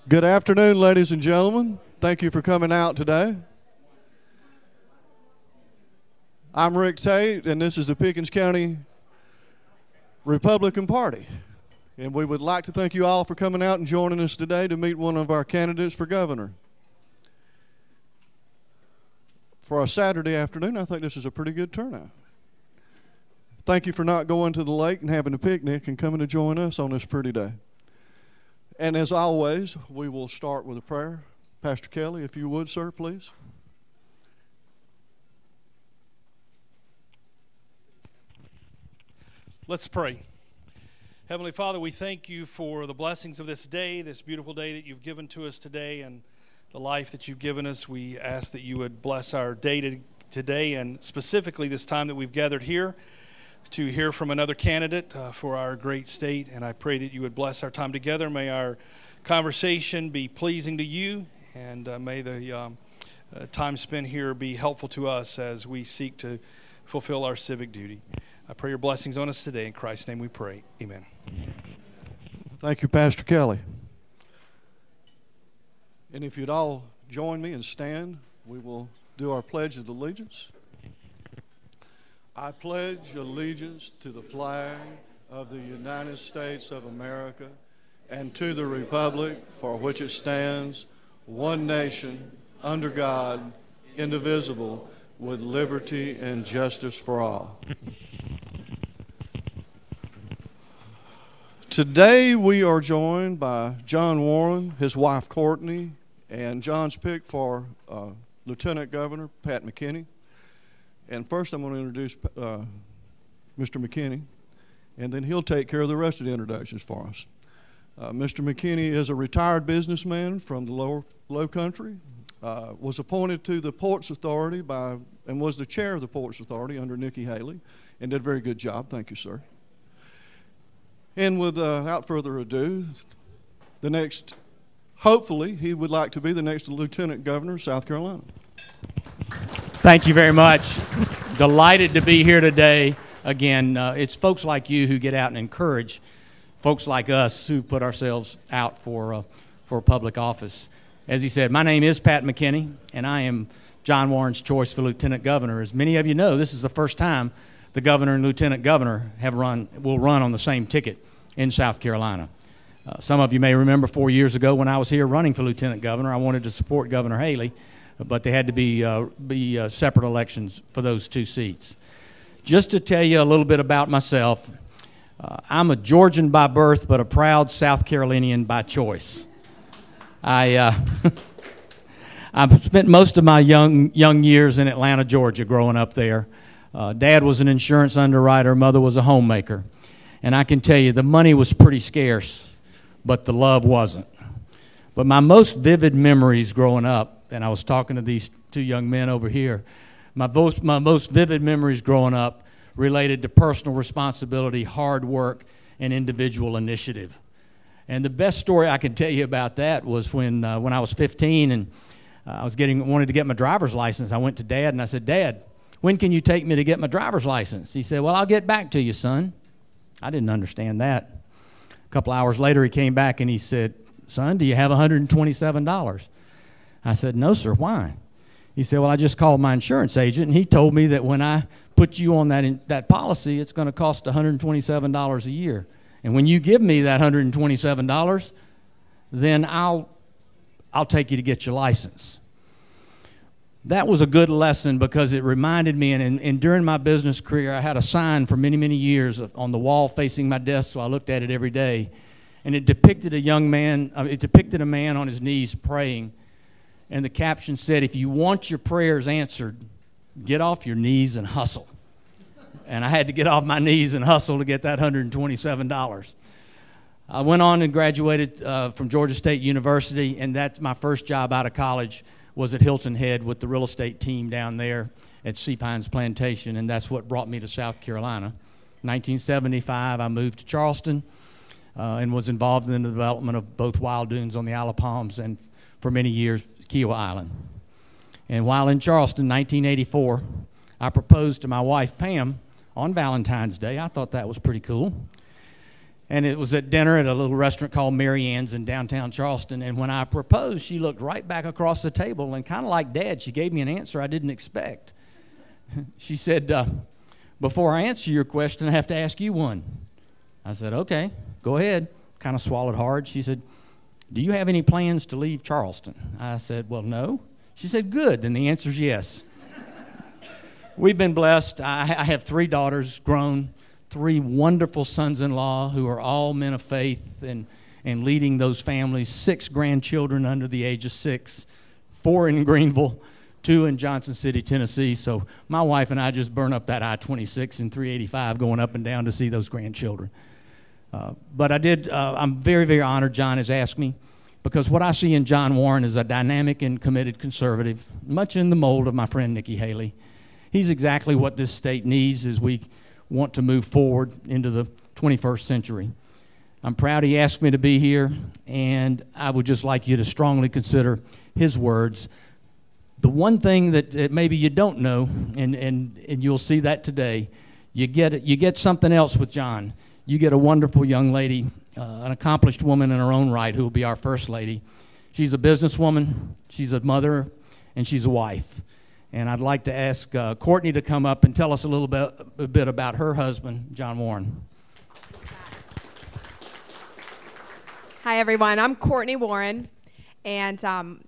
Good afternoon, ladies and gentlemen. Thank you for coming out today. I'm Rick Tate, and this is the Pickens County Republican Party. And we would like to thank you all for coming out and joining us today to meet one of our candidates for governor. For a Saturday afternoon, I think this is a pretty good turnout. Thank you for not going to the lake and having a picnic and coming to join us on this pretty day. And as always, we will start with a prayer. Pastor Kelly, if you would, sir, please. Let's pray. Heavenly Father, we thank you for the blessings of this day, this beautiful day that you've given to us today, and the life that you've given us. We ask that you would bless our day today, and specifically this time that we've gathered here to hear from another candidate for our great state. And I pray that you would bless our time together. May our conversation be pleasing to you, and may the time spent here be helpful to us as we seek to fulfill our civic duty. I pray your blessings on us today. In Christ's name we pray. Amen. Thank you, Pastor Kelly. And if you'd all join me and stand, we will do our Pledge of Allegiance. I pledge allegiance to the flag of the United States of America and to the republic for which it stands, one nation, under God, indivisible, with liberty and justice for all. Today we are joined by John Warren, his wife Courtney, and John's pick for Lieutenant Governor, Pat McKinney. And first I'm going to introduce Mr. McKinney, and then he'll take care of the rest of the introductions for us. Mr. McKinney is a retired businessman from the Low Country, was appointed to the Ports Authority and was the chair of the Ports Authority under Nikki Haley, and did a very good job. Thank you, sir. And without further ado, hopefully, he would like to be the next Lieutenant Governor of South Carolina. Thank you very much. Delighted to be here today. Again, it's folks like you who get out and encourage folks like us who put ourselves out for public office. As he said, my name is Pat McKinney, and I am John Warren's choice for Lieutenant Governor. As many of you know, this is the first time the governor and lieutenant governor will run on the same ticket in South Carolina. Some of you may remember 4 years ago when I was here running for lieutenant governor, I wanted to support Governor Haley, but they had to be separate elections for those two seats. Just to tell you a little bit about myself, I'm a Georgian by birth, but a proud South Carolinian by choice. I've spent most of my young years in Atlanta, Georgia, growing up there. Dad was an insurance underwriter, mother was a homemaker. And I can tell you the money was pretty scarce, but the love wasn't. But my most vivid memories growing up, and I was talking to these two young men over here, my most vivid memories growing up related to personal responsibility, hard work, and individual initiative. And the best story I can tell you about that was when I was 15 and I wanted to get my driver's license. I went to Dad and I said, Dad, when can you take me to get my driver's license? He said, well, I'll get back to you, son. I didn't understand that. A couple hours later, he came back and he said, son, do you have $127? I said, no, sir, why? He said, well, I just called my insurance agent, and he told me that when I put you on that policy, it's going to cost $127 a year. And when you give me that $127, then I'll take you to get your license. That was a good lesson because it reminded me, and during my business career, I had a sign for many, many years on the wall facing my desk, so I looked at it every day. And it depicted a man on his knees praying. And the caption said, if you want your prayers answered, get off your knees and hustle. And I had to get off my knees and hustle to get that $127. I went on and graduated from Georgia State University, and that's my first job out of college was at Hilton Head with the real estate team down there at Sea Pines Plantation, and that's what brought me to South Carolina. 1975, I moved to Charleston and was involved in the development of both Wild Dunes on the Isle of Palms and for many years, Kiowa Island. And while in Charleston, 1984, I proposed to my wife, Pam, on Valentine's Day. I thought that was pretty cool. And it was at dinner at a little restaurant called Mary Ann's in downtown Charleston. And when I proposed, she looked right back across the table, and kind of like Dad, she gave me an answer I didn't expect. She said, before I answer your question, I have to ask you one. I said, okay, go ahead. Kind of swallowed hard. She said, do you have any plans to leave Charleston? I said, well, no. She said, good, then the answer's yes. We've been blessed. I have 3 daughters, grown, 3 wonderful sons-in-law who are all men of faith and leading those families, 6 grandchildren under the age of 6, 4 in Greenville, 2 in Johnson City, Tennessee. So my wife and I just burn up that I-26 and 385 going up and down to see those grandchildren. But I'm very, very honored John has asked me, because what I see in John Warren is a dynamic and committed conservative, much in the mold of my friend Nikki Haley. He's exactly what this state needs as we want to move forward into the 21st century. I'm proud he asked me to be here, and I would just like you to strongly consider his words. The one thing that maybe you don't know, and you'll see that today, you get something else with John. You get a wonderful young lady, an accomplished woman in her own right, who will be our first lady. She's a businesswoman, she's a mother, and she's a wife. And I'd like to ask Courtney to come up and tell us a bit about her husband, John Warren. Hi, everyone. I'm Courtney Warren, and John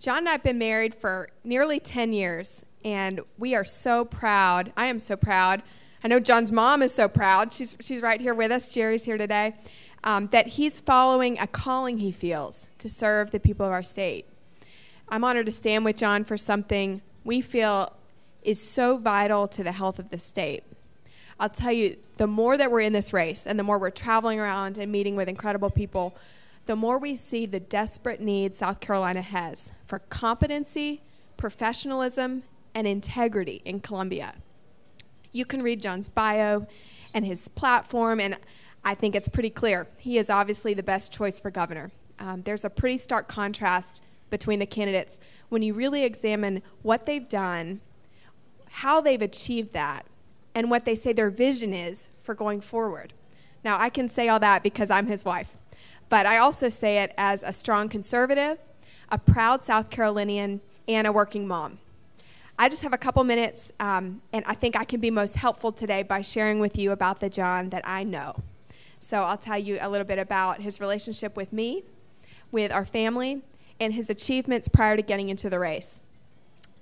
and I have been married for nearly 10 years, and we are so proud. I am so proud. I know John's mom is so proud. She's right here with us. Jerry's here today. That he's following a calling he feels to serve the people of our state. I'm honored to stand with John for something we feel is so vital to the health of the state. I'll tell you, the more that we're in this race and the more we're traveling around and meeting with incredible people, the more we see the desperate need South Carolina has for competency, professionalism, and integrity in Columbia. You can read John's bio and his platform, and I think it's pretty clear. He is obviously the best choice for governor. There's a pretty stark contrast between the candidates when you really examine what they've done, how they've achieved that, and what they say their vision is for going forward. Now, I can say all that because I'm his wife, but I also say it as a strong conservative, a proud South Carolinian, and a working mom. I just have a couple minutes, and I think I can be most helpful today by sharing with you about the John that I know. So I'll tell you a little bit about his relationship with me, with our family, and his achievements prior to getting into the race.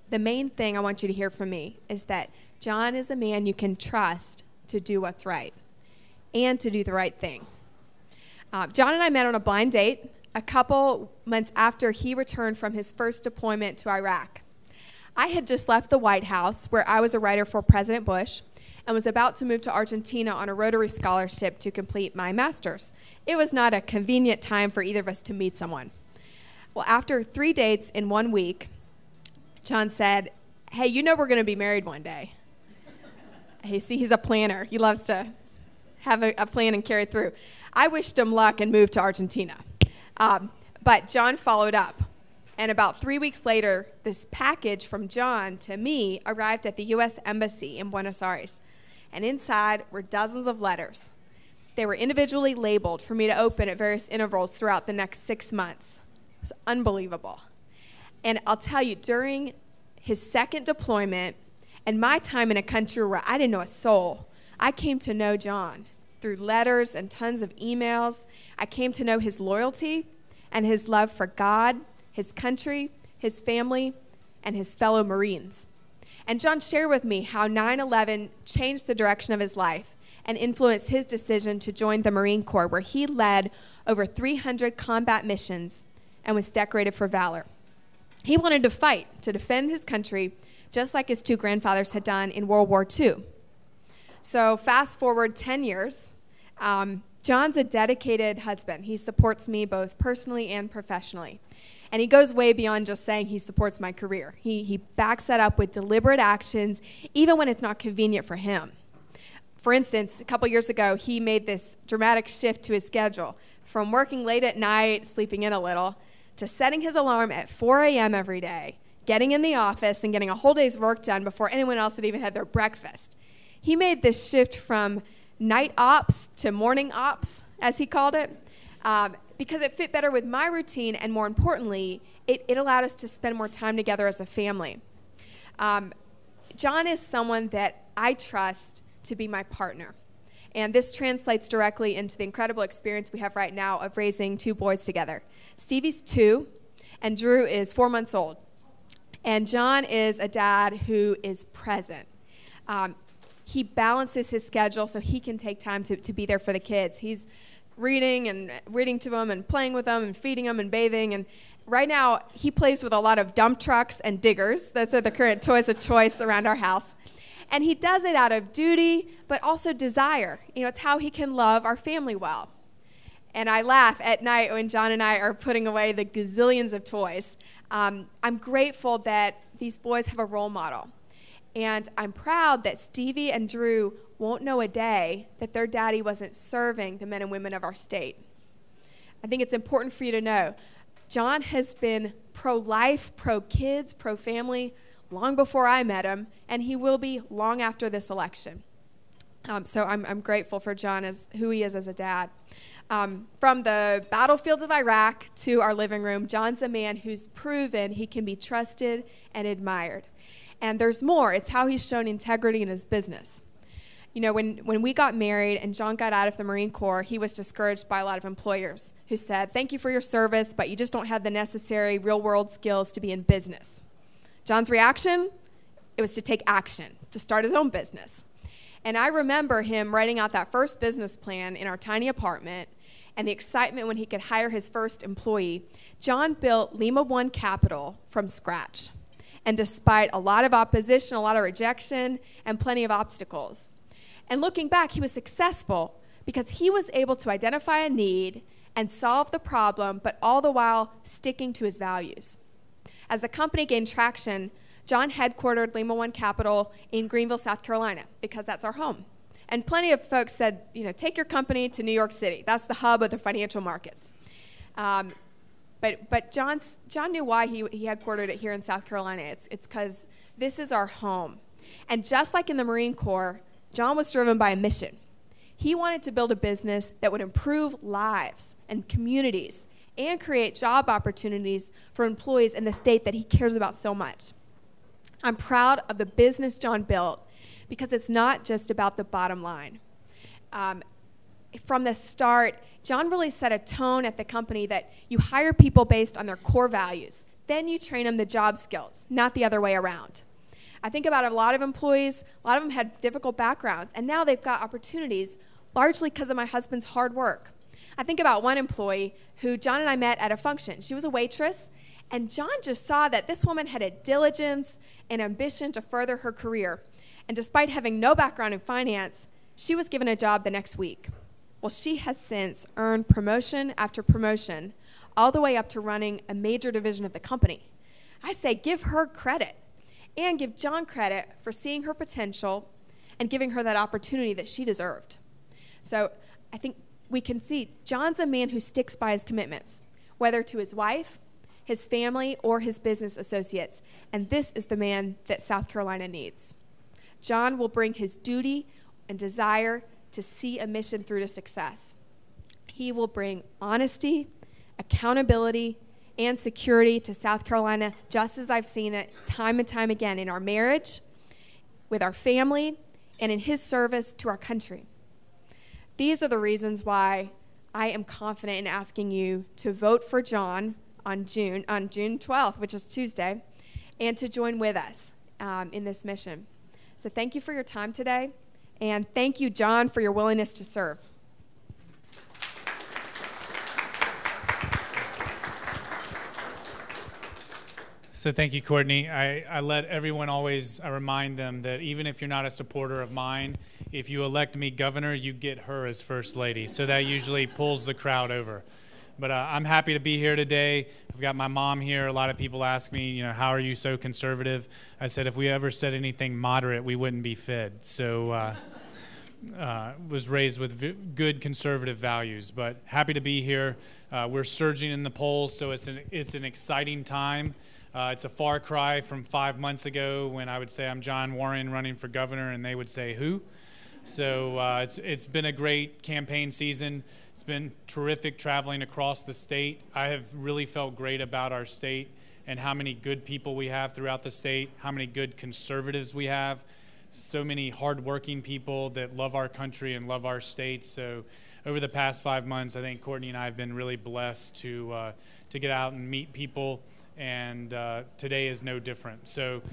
The main thing I want you to hear from me is that John is a man you can trust to do what's right and to do the right thing. John and I met on a blind date a couple months after he returned from his first deployment to Iraq. I had just left the White House, where I was a writer for President Bush, and was about to move to Argentina on a Rotary scholarship to complete my master's. It was not a convenient time for either of us to meet someone. Well, after 3 dates in 1 week, John said, hey, you know we're going to be married one day. Hey, see, he's a planner. He loves to have a plan and carry it through. I wished him luck and moved to Argentina. But John followed up. And about 3 weeks later, this package from John to me arrived at the U.S. Embassy in Buenos Aires. And inside were dozens of letters. They were individually labeled for me to open at various intervals throughout the next 6 months. It was unbelievable. And I'll tell you, during his second deployment and my time in a country where I didn't know a soul, I came to know John through letters and tons of emails. I came to know his loyalty and his love for God, his country, his family, and his fellow Marines. And John shared with me how 9/11 changed the direction of his life and influenced his decision to join the Marine Corps, where he led over 300 combat missions and was decorated for valor. He wanted to fight to defend his country, just like his 2 grandfathers had done in World War II. So fast forward 10 years, John's a dedicated husband. He supports me both personally and professionally. And he goes way beyond just saying he supports my career. He backs that up with deliberate actions, even when it's not convenient for him. For instance, a couple years ago, he made this dramatic shift to his schedule, from working late at night, sleeping in a little, to setting his alarm at 4 a.m. every day, getting in the office and getting a whole day's work done before anyone else had even had their breakfast. He made this shift from night ops to morning ops, as he called it, because it fit better with my routine, and more importantly, it allowed us to spend more time together as a family. John is someone that I trust to be my partner. And this translates directly into the incredible experience we have right now of raising 2 boys together. Stevie's 2, and Drew is 4 months old. And John is a dad who is present. He balances his schedule so he can take time to be there for the kids. He's reading to them and playing with them and feeding them and bathing. And right now, he plays with a lot of dump trucks and diggers. Those are the current toys of choice around our house. And he does it out of duty, but also desire. It's how he can love our family well. And I laugh at night when John and I are putting away the gazillions of toys. I'm grateful that these boys have a role model. And I'm proud that Stevie and Drew won't know a day that their daddy wasn't serving the men and women of our state. I think it's important for you to know, John has been pro-life, pro-kids, pro-family long before I met him, and he will be long after this election. So I'm grateful for John as who he is as a dad. From the battlefields of Iraq to our living room, John's a man who's proven he can be trusted and admired. And there's more. It's how he's shown integrity in his business. When we got married and John got out of the Marine Corps, he was discouraged by a lot of employers who said, "Thank you for your service, but you just don't have the necessary real-world skills to be in business." John's reaction? It was to take action, to start his own business. And I remember him writing out that first business plan in our tiny apartment and the excitement when he could hire his first employee. John built Lima One Capital from scratch. And despite a lot of opposition, a lot of rejection, and plenty of obstacles. And looking back, he was successful because he was able to identify a need and solve the problem, but all the while sticking to his values. As the company gained traction, John headquartered Lima One Capital in Greenville, South Carolina, because that's our home. And plenty of folks said, take your company to New York City. That's the hub of the financial markets. But John knew why he headquartered it here in South Carolina. It's because this is our home. And just like in the Marine Corps, John was driven by a mission. He wanted to build a business that would improve lives and communities and create job opportunities for employees in the state that he cares about so much. I'm proud of the business John built because it's not just about the bottom line. From the start, John really set a tone at the company that you hire people based on their core values. Then you train them the job skills, not the other way around. I think about a lot of employees, a lot of them had difficult backgrounds, and now they've got opportunities largely because of my husband's hard work. I think about one employee who John and I met at a function. She was a waitress, and John just saw that this woman had a diligence and ambition to further her career. And despite having no background in finance, she was given a job the next week. Well, she has since earned promotion after promotion, all the way up to running a major division of the company. I say give her credit and give John credit for seeing her potential and giving her that opportunity that she deserved. So I think we can see John's a man who sticks by his commitments, whether to his wife, his family, or his business associates. And this is the man that South Carolina needs. John will bring his duty and desire to see a mission through to success. He will bring honesty, accountability, and security to South Carolina, just as I've seen it time and time again in our marriage, with our family, and in his service to our country. These are the reasons why I am confident in asking you to vote for John on June 12th, which is Tuesday, and to join with us in this mission. So thank you for your time today, and thank you, John, for your willingness to serve. So thank you, Courtney. I let everyone always remind them that even if you're not a supporter of mine, if you elect me governor, you get her as first lady. So that usually pulls the crowd over. But I'm happy to be here today. I've got my mom here. A lot of people ask me, how are you so conservative? I said if we ever said anything moderate, we wouldn't be fed. So was raised with good conservative values. But happy to be here. We're surging in the polls, so it's an exciting time. It's a far cry from 5 months ago when I would say I'm John Warren running for governor, and they would say, who? So it's been a great campaign season. It's been terrific traveling across the state. I have really felt great about our state and how many good people we have throughout the state, how many good conservatives we have, so many hardworking people that love our country and love our state. So over the past 5 months, I think Courtney and I have been really blessed to get out and meet people, and today is no different. So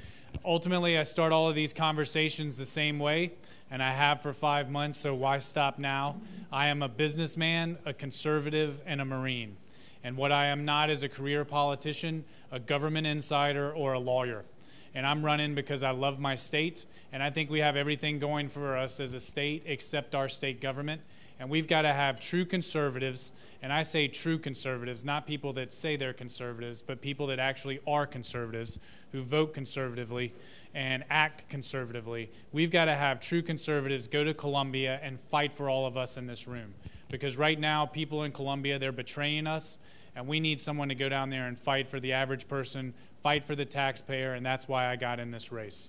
ultimately, I start all of these conversations the same way, and I have for 5 months, so why stop now? I am a businessman, a conservative, and a Marine. And what I am not is a career politician, a government insider, or a lawyer. And I'm running because I love my state, and I think we have everything going for us as a state except our state government. And we've got to have true conservatives, and I say true conservatives, not people that say they're conservatives, but people that actually are conservatives, who vote conservatively and act conservatively. We've got to have true conservatives go to Columbia and fight for all of us in this room. Because right now, people in Columbia, they're betraying us, and we need someone to go down there and fight for the average person, fight for the taxpayer, and that's why I got in this race.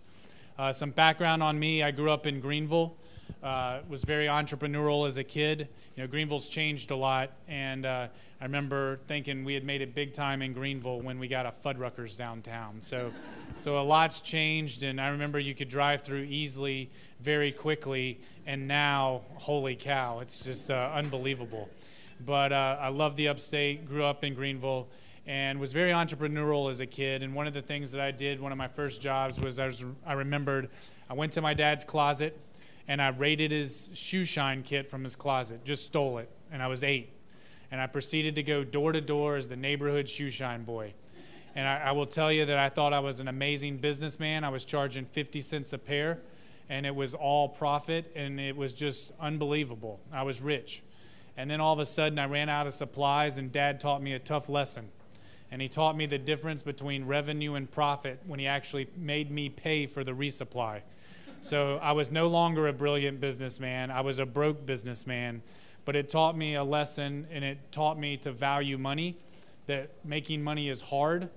Some background on me: I grew up in Greenville, was very entrepreneurial as a kid. You know, Greenville's changed a lot, and I remember thinking we had made it big time in Greenville when we got a Fuddruckers downtown. So a lot's changed, and I remember you could drive through easily, very quickly, and now, holy cow, it's just unbelievable. But I love the upstate, grew up in Greenville, and was very entrepreneurial as a kid. And one of the things that I did, one of my first jobs, was I remembered I went to my dad's closet, and I raided his shoe shine kit from his closet, just stole it, and I was 8. And I proceeded to go door to door as the neighborhood shoe shine boy. And I will tell you that I thought I was an amazing businessman. I was charging 50 cents a pair, and it was all profit, and it was just unbelievable. I was rich. And then all of a sudden, I ran out of supplies, and Dad taught me a tough lesson. And he taught me the difference between revenue and profit when he actually made me pay for the resupply. So I was no longer a brilliant businessman. I was a broke businessman. But it taught me a lesson, and it taught me to value money, that making money is hard,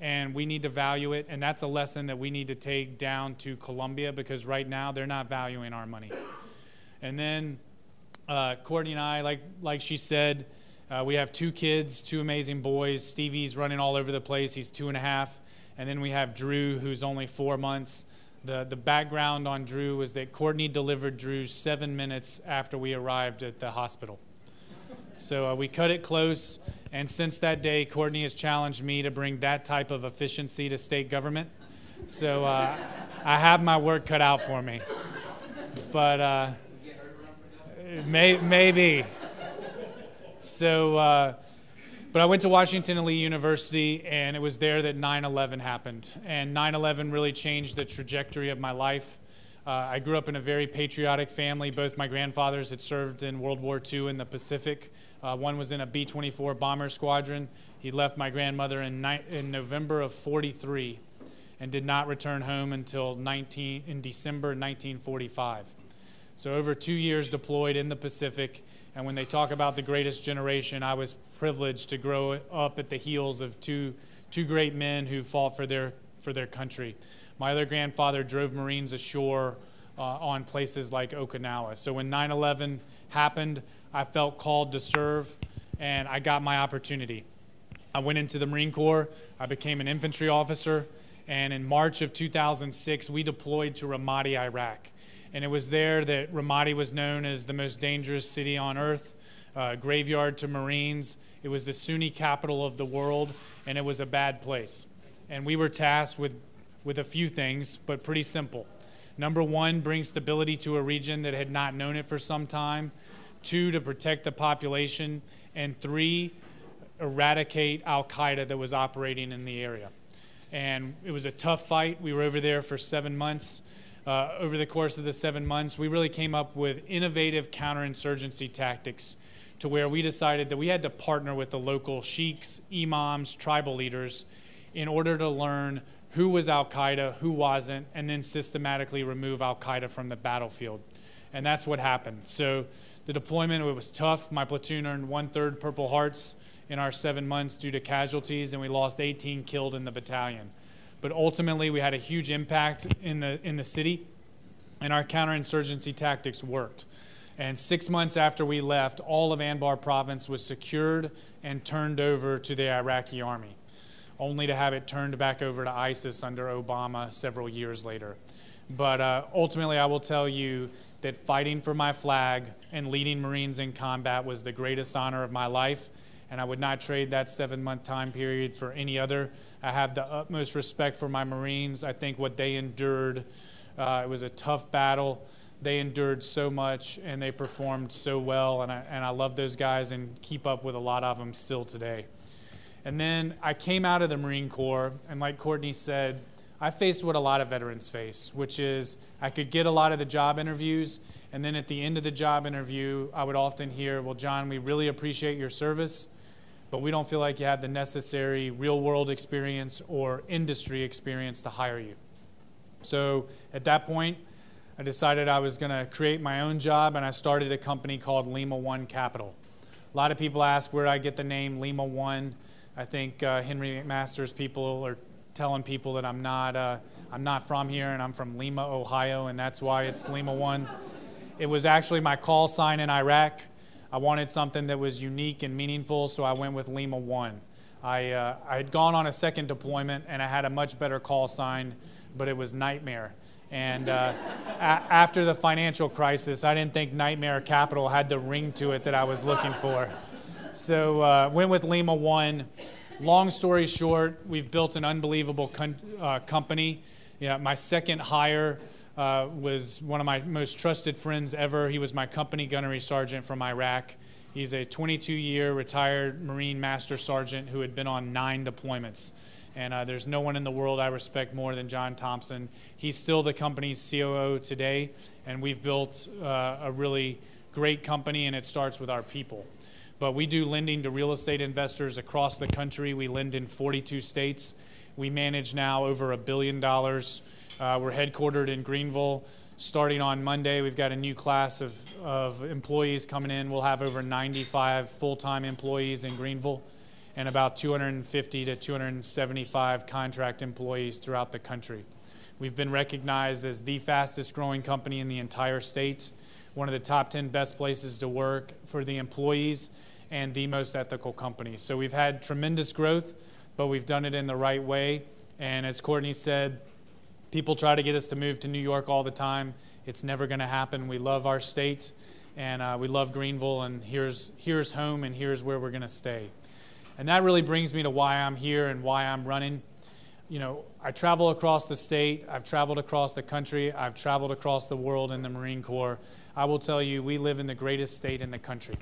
and we need to value it. And that's a lesson that we need to take down to Columbia, because right now they're not valuing our money. And then Courtney and I, like she said, we have 2 kids, 2 amazing boys. Stevie's running all over the place. He's 2.5. And then we have Drew, who's only 4 months. The background on Drew was that Courtney delivered Drew 7 minutes after we arrived at the hospital. So we cut it close, and since that day, Courtney has challenged me to bring that type of efficiency to state government. So I have my work cut out for me. But maybe. So, but I went to Washington and Lee University, and it was there that 9/11 happened. And 9/11 really changed the trajectory of my life. I grew up in a very patriotic family. Both my grandfathers had served in World War II in the Pacific. One was in a B-24 bomber squadron. He left my grandmother in November of '43 and did not return home until in December 1945. So over 2 years deployed in the Pacific. And when they talk about the greatest generation, I was privileged to grow up at the heels of two great men who fought for their country. My other grandfather drove Marines ashore on places like Okinawa. So when 9/11 happened, I felt called to serve, and I got my opportunity. I went into the Marine Corps. I became an infantry officer, and in March of 2006, we deployed to Ramadi, Iraq. And it was there that Ramadi was known as the most dangerous city on earth, graveyard to Marines. It was the Sunni capital of the world, and it was a bad place. And we were tasked with a few things, but pretty simple. Number 1, bring stability to a region that had not known it for some time. 2, to protect the population. And 3, eradicate Al-Qaeda that was operating in the area. And it was a tough fight. We were over there for 7 months. Over the course of the 7 months, we really came up with innovative counterinsurgency tactics, to where we decided that we had to partner with the local sheiks, imams, tribal leaders in order to learn who was Al-Qaeda, who wasn't, and then systematically remove Al-Qaeda from the battlefield. And that's what happened. So the deployment, it was tough. My platoon earned 1/3 Purple Hearts in our 7 months due to casualties, and we lost 18 killed in the battalion. But ultimately, we had a huge impact in the city, and our counterinsurgency tactics worked. And 6 months after we left, all of Anbar province was secured and turned over to the Iraqi army, only to have it turned back over to ISIS under Obama several years later. But ultimately, I will tell you that fighting for my flag and leading Marines in combat was the greatest honor of my life, and I would not trade that 7-month time period for any other. I have the utmost respect for my Marines. I think what they endured, it was a tough battle. They endured so much, and they performed so well, and I love those guys and keep up with a lot of them still today. And then I came out of the Marine Corps, and like Courtney said, I faced what a lot of veterans face, which is I could get a lot of the job interviews, and then at the end of the job interview, I would often hear, well, John, we really appreciate your service, but we don't feel like you have the necessary real-world experience or industry experience to hire you. So at that point, I decided I was going to create my own job, and I started a company called Lima One Capital. A lot of people ask where I get the name Lima One. I think Henry McMaster's people are telling people that I'm not from here, and I'm from Lima, Ohio, and that's why it's Lima One. It was actually my call sign in Iraq. I wanted something that was unique and meaningful, so I went with Lima One. I had gone on a second deployment, and I had a much better call sign, but it was Nightmare. And after the financial crisis, I didn't think Nightmare Capital had the ring to it that I was looking for. So went with Lima One. Long story short, we've built an unbelievable company. Yeah, my second hire was one of my most trusted friends ever. He was my company gunnery sergeant from Iraq. He's a 22-year retired Marine Master Sergeant who had been on 9 deployments. And there's no one in the world I respect more than John Thompson. He's still the company's COO today, and we've built a really great company, and it starts with our people. But we do lending to real estate investors across the country. We lend in 42 states. We manage now over $1 billion. We're headquartered in Greenville. Starting on Monday, we've got a new class of employees coming in. We'll have over 95 full-time employees in Greenville, and about 250 to 275 contract employees throughout the country. We've been recognized as the fastest growing company in the entire state, one of the top 10 best places to work for the employees, and the most ethical company. So we've had tremendous growth, but we've done it in the right way. And as Courtney said, people try to get us to move to New York all the time. It's never gonna happen. We love our state, and we love Greenville, and here's home, and here's where we're gonna stay. And that really brings me to why I'm here and why I'm running. You know, I travel across the state, I've traveled across the country, I've traveled across the world in the Marine Corps. I will tell you, we live in the greatest state in the country.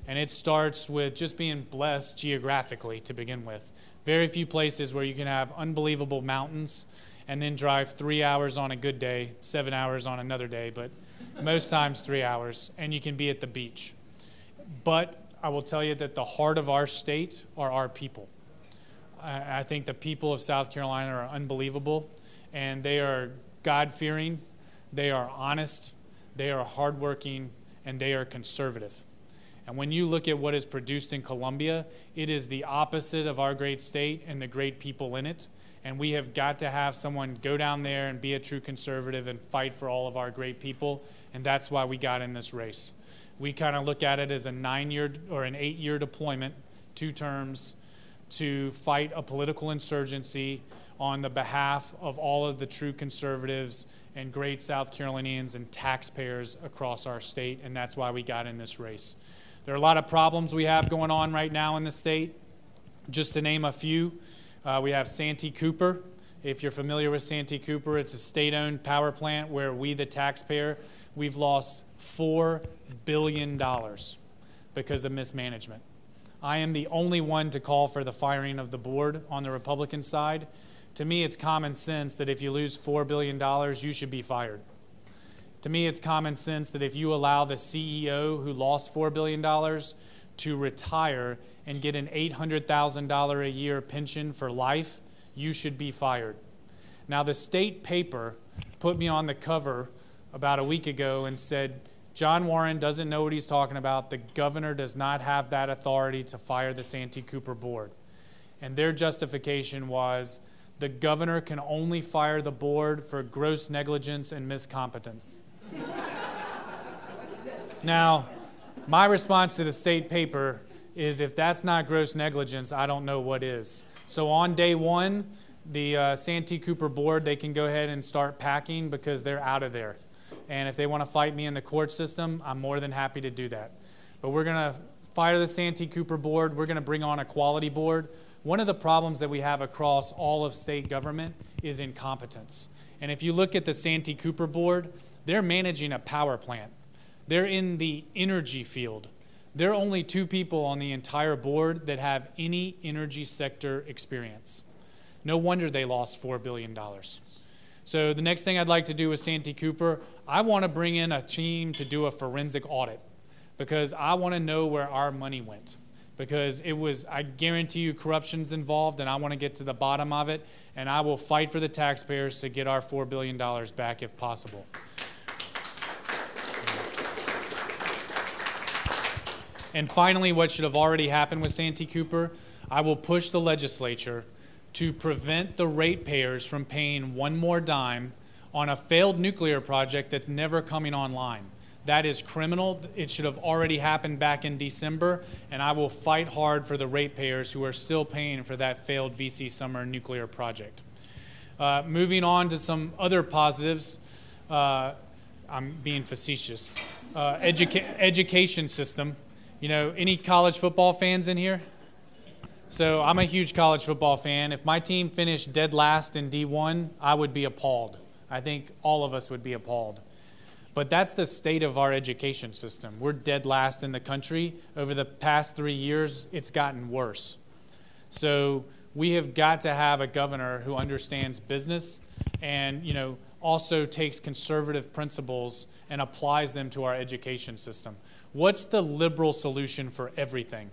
And it starts with just being blessed geographically to begin with. Very few places where you can have unbelievable mountains and then drive 3 hours on a good day, 7 hours on another day, but most times 3 hours, and you can be at the beach. But I will tell you that the heart of our state are our people. I think the people of South Carolina are unbelievable, and they are God-fearing, they are honest, they are hardworking, and they are conservative. And when you look at what is produced in Columbia, it is the opposite of our great state and the great people in it. And we have got to have someone go down there and be a true conservative and fight for all of our great people, and that's why we got in this race. We kind of look at it as a 9-year or an 8-year deployment, 2 terms, to fight a political insurgency on the behalf of all of the true conservatives and great South Carolinians and taxpayers across our state, and that's why we got in this race. There are a lot of problems we have going on right now in the state. Just to name a few, we have Santee Cooper. If you're familiar with Santee Cooper, it's a state-owned power plant where we, the taxpayer, we've lost $4 billion because of mismanagement. I am the only one to call for the firing of the board on the Republican side. To me, it's common sense that if you lose $4 billion, you should be fired. To me, it's common sense that if you allow the CEO who lost $4 billion to retire and get an $800,000 a year pension for life, you should be fired. Now, the state paper put me on the cover about a week ago and said, John Warren doesn't know what he's talking about. The governor does not have that authority to fire the Santee Cooper board. And their justification was the governor can only fire the board for gross negligence and miscompetence. Now, my response to the state paper is if that's not gross negligence, I don't know what is. So on day one, the Santee Cooper board, they can go ahead and start packing because they're out of there. And if they want to fight me in the court system, I'm more than happy to do that. But we're going to fire the Santee Cooper board. We're going to bring on a quality board. One of the problems that we have across all of state government is incompetence. And if you look at the Santee Cooper board, they're managing a power plant. They're in the energy field. There are only 2 people on the entire board that have any energy sector experience. No wonder they lost $4 billion. So the next thing I'd like to do with Santee Cooper, I want to bring in a team to do a forensic audit because I want to know where our money went. Because I guarantee you corruption's involved, and I want to get to the bottom of it, and I will fight for the taxpayers to get our $4 billion back if possible. And finally, what should have already happened with Santee Cooper, I will push the legislature to prevent the ratepayers from paying one more dime on a failed nuclear project that's never coming online. That is criminal. It should have already happened back in December, and I will fight hard for the ratepayers who are still paying for that failed VC Summer nuclear project. Moving on to some other positives, I'm being facetious. Education system. You know, any college football fans in here? So I'm a huge college football fan. If my team finished dead last in D1, I would be appalled. I think all of us would be appalled. But that's the state of our education system. We're dead last in the country. Over the past 3 years, it's gotten worse. So we have got to have a governor who understands business and, you know, also takes conservative principles and applies them to our education system. What's the liberal solution for everything?